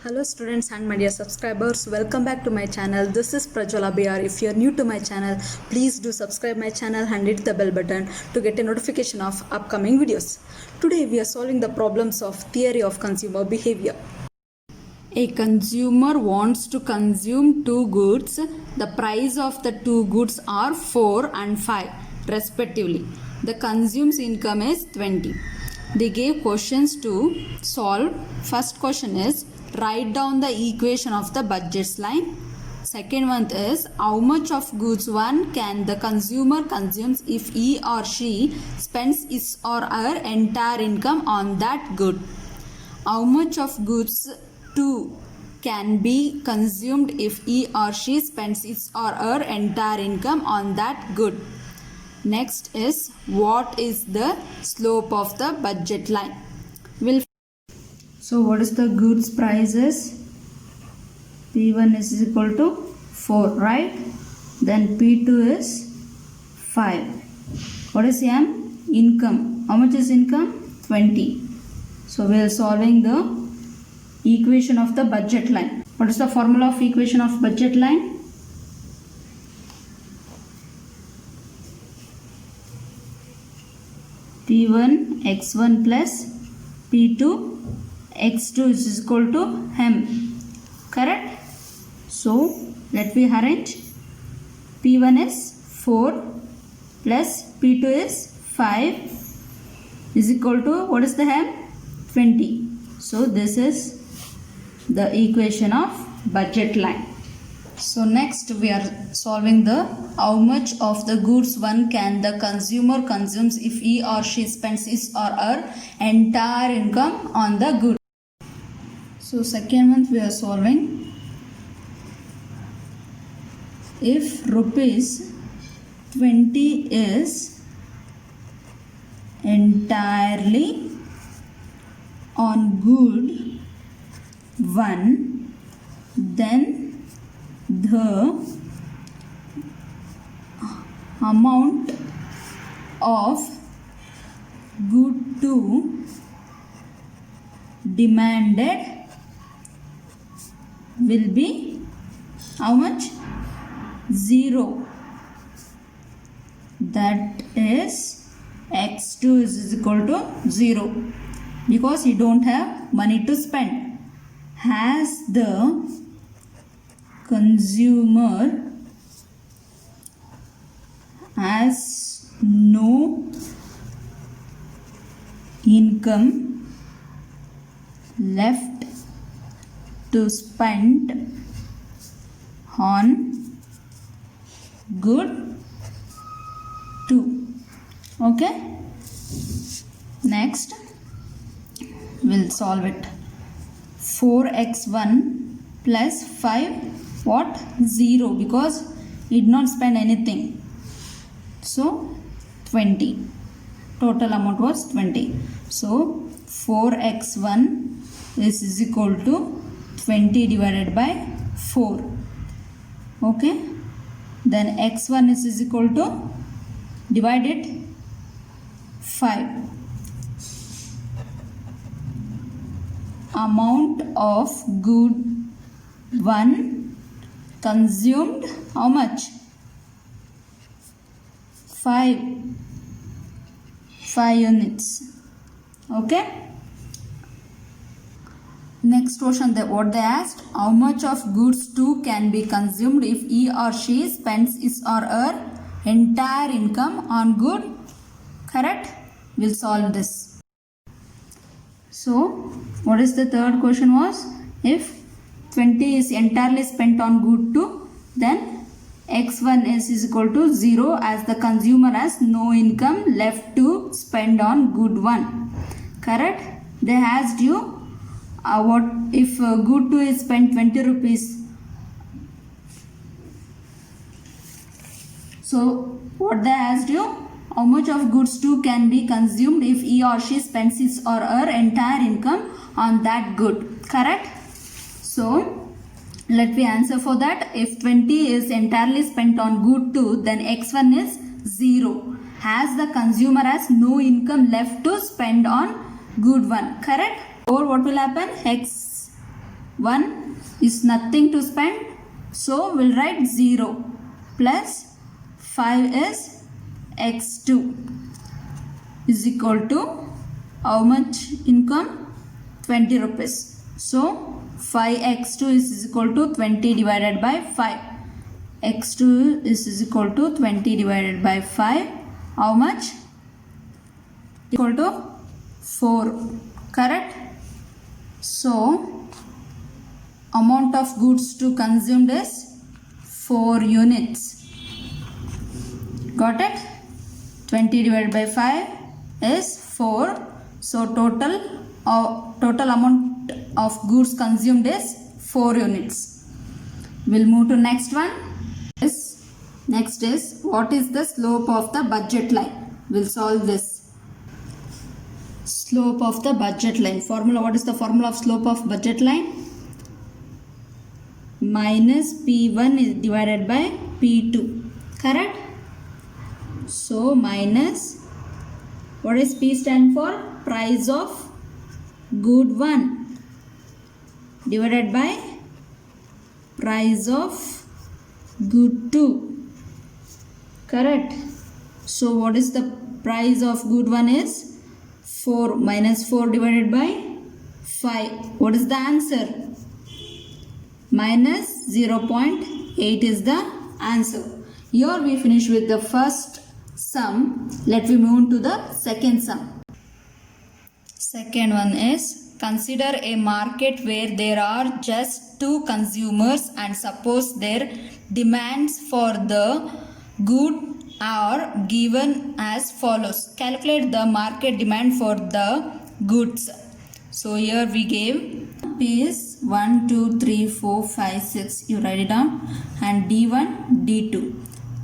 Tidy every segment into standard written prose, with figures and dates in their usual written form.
Hello students and my dear subscribers, welcome back to my channel. This is Prajwala BR. If you are new to my channel, please do subscribe my channel and hit the bell button to get a notification of upcoming videos. Today we are solving the problems of theory of consumer behavior. A consumer wants to consume two goods. The price of the two goods are 4 and 5 respectively. The consumes income is 20. They gave questions to solve. First question is write down the equation of the budgets line. Second one is how much of goods one can the consumer consumes if he or she spends his or her entire income on that good. How much of goods two can be consumed if he or she spends his or her entire income on that good. Next is what is the slope of the budget line. So what is the goods prices? P1 is equal to 4, right? Then P2 is 5. What is M? Income. How much is income? 20. So we are solving the equation of the budget line. What is the formula of equation of budget line? P1 x1 plus P2 x2 is equal to M. Correct? So let me arrange. P1 is 4 plus P2 is 5 is equal to what is the M? 20. So this is the equation of budget line. So next we are solving the how much of the goods one can the consumer consumes if he or she spends his or her entire income on the good. So second one we are solving. If rupees 20 is entirely on good 1, then the amount of good 2 demanded will be how much? 0. That is x2 is equal to 0 because you don't have money to spend. Has the consumer has no income left to spend on good 2. Okay. Next we'll solve it. 4x1 plus 5 what? 0 because he did not spend anything. So 20. Total amount was 20. So 4x1 is equal to 20 divided by 4. Okay. Then x1 is equal to divide it 5. Amount of good 1 consumed how much? 5 units. Okay. Next question, what they asked, how much of goods 2 can be consumed if he or she spends his or her entire income on good. Correct? We'll solve this. So what is the third question was, if 20 is entirely spent on good 2, then x1 is equal to 0 as the consumer has no income left to spend on good 1. Correct? They asked you what if good 2 is spent 20 rupees. So what they asked you, how much of goods 2 can be consumed if he or she spends his or her entire income on that good. Correct? So let me answer for that. If 20 is entirely spent on good 2, then x1 is 0 as the consumer has no income left to spend on good 1. Correct? Or what will happen? X 1 is nothing to spend, so we'll write 0 plus 5 is x2 is equal to how much income? 20 rupees. So 5x2 is equal to 20 divided by 5. x2 is equal to 20 divided by 5. How much? Equal to 4. Correct? So amount of goods to consumed is 4 units. Got it? 20 divided by 5 is 4. So total amount of goods consumed is 4 units. We'll move to next one. Next is what is the slope of the budget line? We'll solve this. Slope of the budget line. Formula. What is the formula of slope of budget line? Minus P1 is divided by P2. Correct? So minus, what is P stand for? Price of good 1 divided by price of good 2. Correct? So what is the price of good 1 is 4 minus 4 divided by 5. What is the answer? Minus 0.8 is the answer. Here we finish with the first sum. Let me move to the second sum. Second one is, consider a market where there are just 2 consumers and suppose their demands for the good are given as follows. Calculate the market demand for the goods. So here we gave P is 1, 2, 3, 4, 5, 6. You write it down. And D1, D2.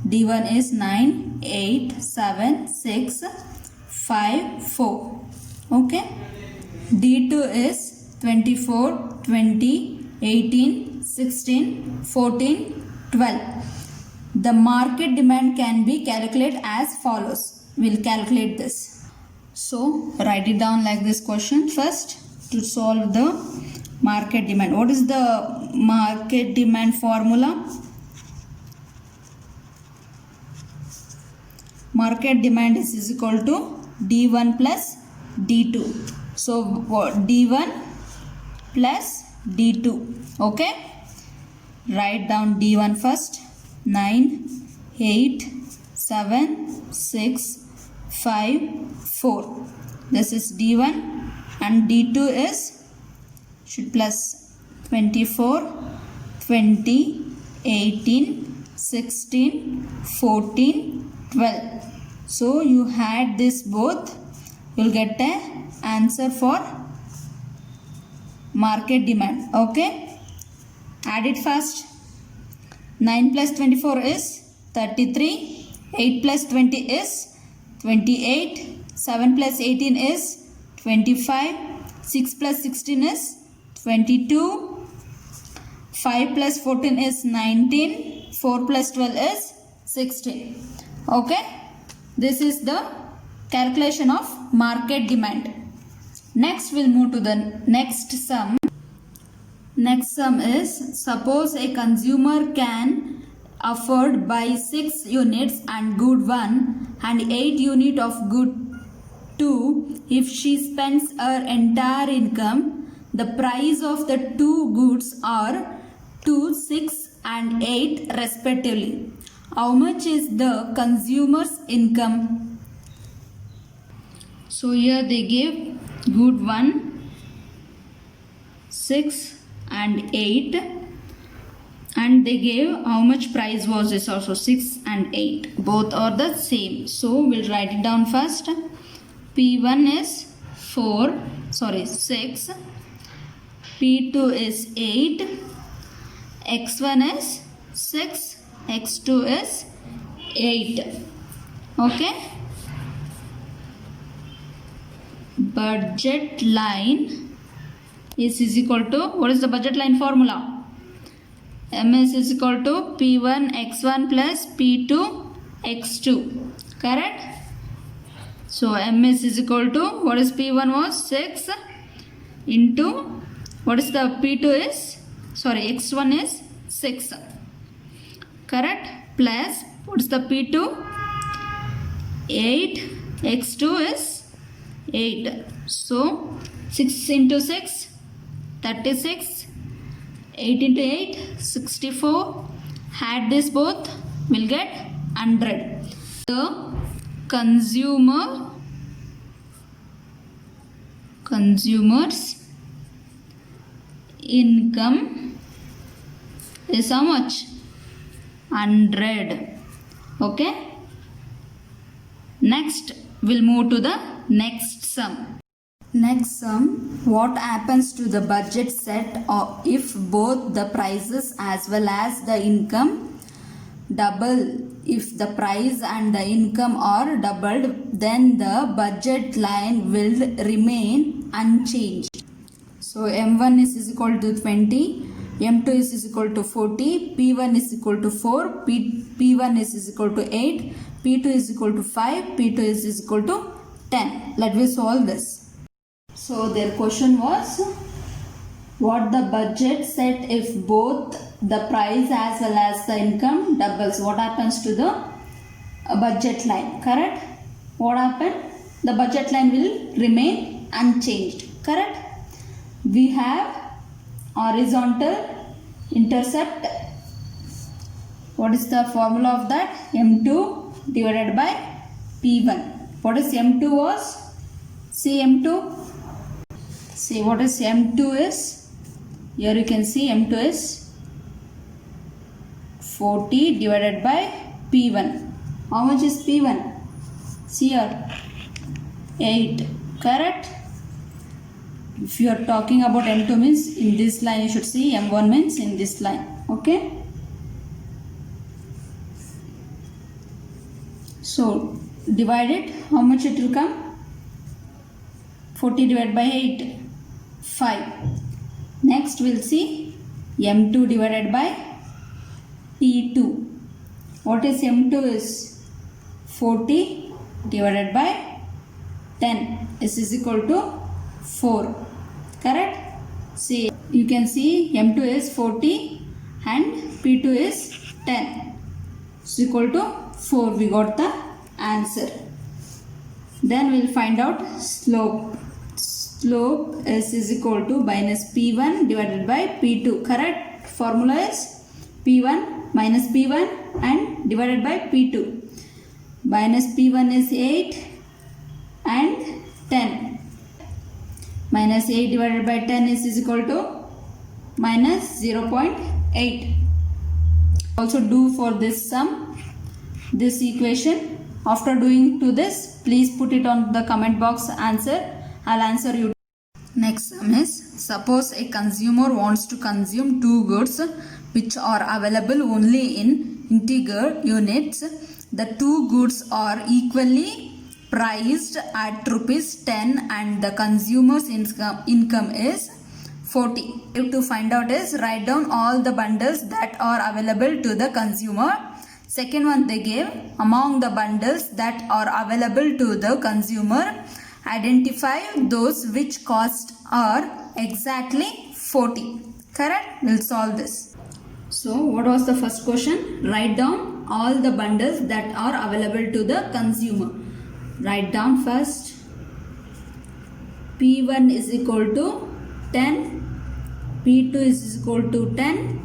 D1 is 9, 8, 7, 6, 5, 4. Okay. D2 is 24, 20, 18, 16, 14, 12. The market demand can be calculated as follows. We'll calculate this. So write it down like this question first to solve the market demand. What is the market demand formula? Market demand is equal to D1 plus D2. So D1 plus D2. Okay. Write down D1 first. 9, 8, 7, 6, 5, 4. This is D1 and D2 is should plus 24, 20, 18, 16, 14, 12. So you add this both, you will get a answer for market demand. Okay. Add it first. 9 plus 24 is 33, 8 plus 20 is 28, 7 plus 18 is 25, 6 plus 16 is 22, 5 plus 14 is 19, 4 plus 12 is 16. Okay, this is the calculation of market demand. Next we'll move to the next sum. Next sum is, suppose a consumer can afford buy 6 units and good 1 and 8 unit of good 2 if she spends her entire income. The price of the 2 goods are 2, 6 and 8 respectively. How much is the consumer's income? So here they give good 1, 6 and 8, and they gave how much price was this also, 6 and 8. Both are the same. So we'll write it down first. P1 is 6, P2 is 8, X1 is 6, X2 is 8. Okay. Budget line is equal to, what is the budget line formula? MS is equal to P1 X1 plus P2 X2. Correct? So MS is equal to, what is P1 was 6 into What is the P2 is, sorry, X1 is 6. Correct? Plus, what is the P2? 8. X2 is 8. So, 6 into 6, 36. 8 into 8, 64. Add this both, will get 100. The consumer's income is how much? 100. Okay. Next, we'll move to the next sum. Next sum, what happens to the budget set if both the prices as well as the income double? If the price and the income are doubled, then the budget line will remain unchanged. So M1 is equal to 20, M2 is equal to 40, P1 is equal to 4, P1 is equal to 8, P2 is equal to 5, P2 is equal to 10. Let me solve this. So their question was, what the budget set if both the price as well as the income doubles? What happens to the budget line? Correct? What happened? The budget line will remain unchanged. Correct? We have horizontal intercept. What is the formula of that? M2 divided by P1. What is M2 was? See M2. See what is M2 is? Here you can see M2 is 40 divided by P1. How much is P1? See here, 8. Correct? If you are talking about M2 means in this line you should see, M1 means in this line. Okay? So divide it, how much it will come? 40 divided by 8, 5. Next we'll see M2 divided by P2. What is M2 is 40 divided by 10. This is equal to 4. Correct? See, you can see M2 is 40 and P2 is 10. It's equal to 4. We got the answer. Then we'll find out slope. Slope is equal to minus P1 divided by P2. Correct? Formula is P1 minus P1 and divided by P2. Minus P1 is 8 and 10. Minus 8 divided by 10 is equal to minus 0.8. Also do for this sum, this equation. After doing to this, please put it on the comment box answer. I'll answer you. Next sum is, suppose a consumer wants to consume two goods which are available only in integer units. The two goods are equally priced at rupees 10 and the consumer's income is 40. To find out is, write down all the bundles that are available to the consumer. Second one they gave, among the bundles that are available to the consumer, identify those which cost are exactly 40. Correct? We'll solve this. So what was the first question? Write down all the bundles that are available to the consumer. Write down first. P1 is equal to 10. P2 is equal to 10.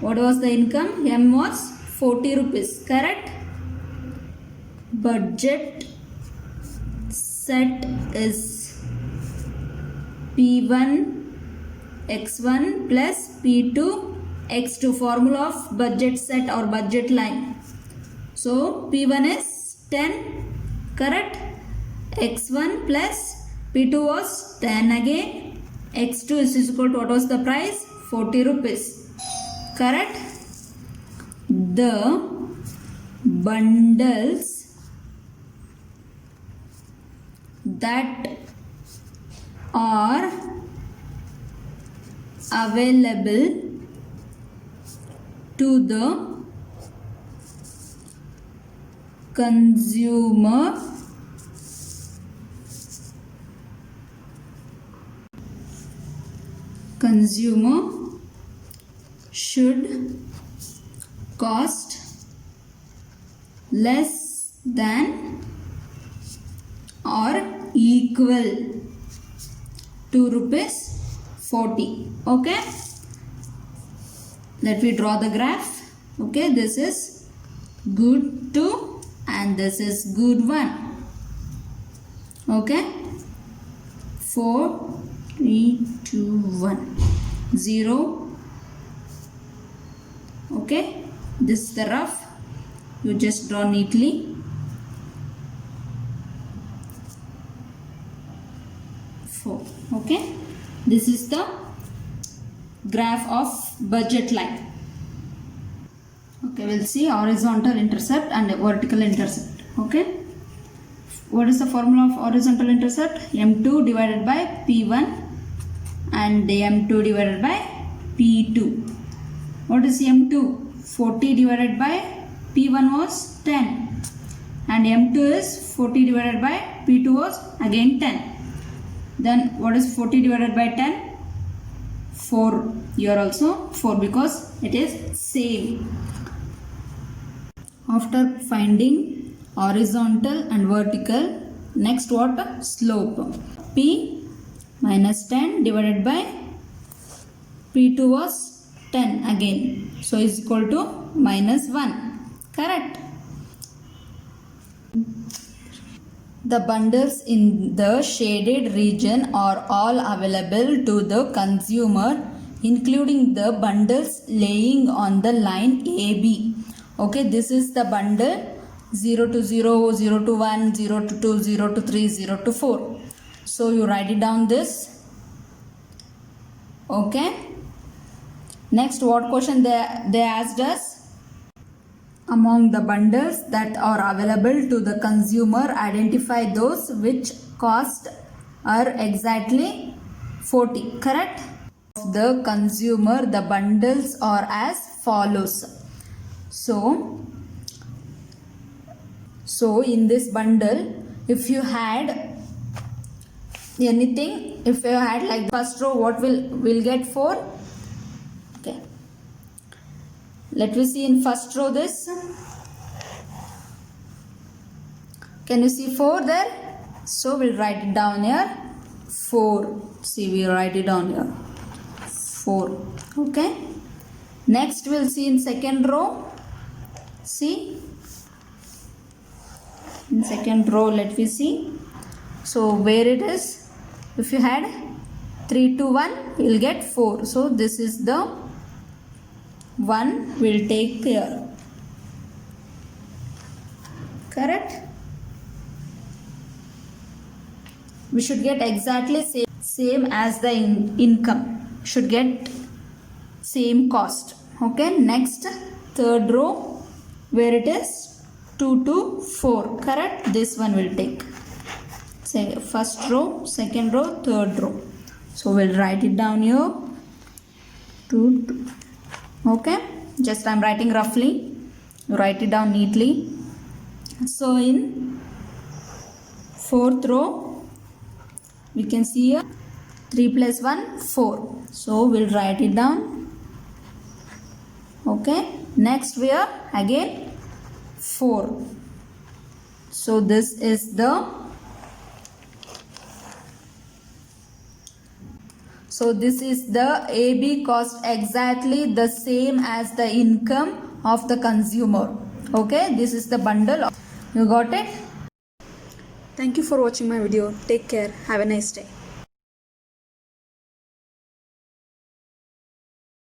What was the income? M was 40 rupees. Correct? Budget set is P1 X1 plus P2 X2. Formula of budget set or budget line. So P1 is 10. Correct? X1 plus P2 was 10 again. X2 is equal to, what was the price? 40 rupees. Correct? The bundles that are available to the consumer consumer should cost less than or equal to rupees 40. Okay, let me draw the graph. Okay, this is good 2 and this is good 1. Okay, 4 3 2 1 0. Okay, this is the rough, you just draw neatly. Okay, this is the graph of budget line. Okay, we'll see horizontal intercept and vertical intercept. Okay, what is the formula of horizontal intercept? M2 divided by P1 and M2 divided by P2. What is M2? 40 divided by P1 was 10 and M2 is 40 divided by P2 was again 10. Then what is 40 divided by 10? 4. Here also 4 because it is same. After finding horizontal and vertical, next what? Slope. P minus 10 divided by P2 was 10 again. So is equal to minus 1. Correct. The bundles in the shaded region are all available to the consumer, including the bundles laying on the line AB. Okay, this is the bundle 0 to 0, 0 to 1, 0 to 2, 0 to 3, 0 to 4. So you write it down this. Okay. Next, what question they asked us? Among the bundles that are available to the consumer, identify those which cost are exactly 40. Correct? The consumer, the bundles are as follows. So in this bundle, if you had anything, if you had like first row, what will get 4? Okay. Let me see in first row this. Can you see 4 there? So we'll write it down here. 4. See, we write it down here. 4. Okay. Next we'll see in second row. See. In second row, let me see. So where it is? If you had 3 to 1, you'll get 4. So this is the 1 will take here. Correct? We should get exactly same as the income. Should get same cost. Okay. Next, third row, where it is 2 to 4. Correct? This one will take. Say first row, second row, third row. So we'll write it down here. 2 2. Okay, just I'm writing roughly, you write it down neatly. So in fourth row, we can see here 3 plus 1, 4. So we'll write it down. Okay, next we are again 4. So this is the AB cost exactly the same as the income of the consumer. Okay, this is the bundle. You got it? Thank you for watching my video. Take care. Have a nice day.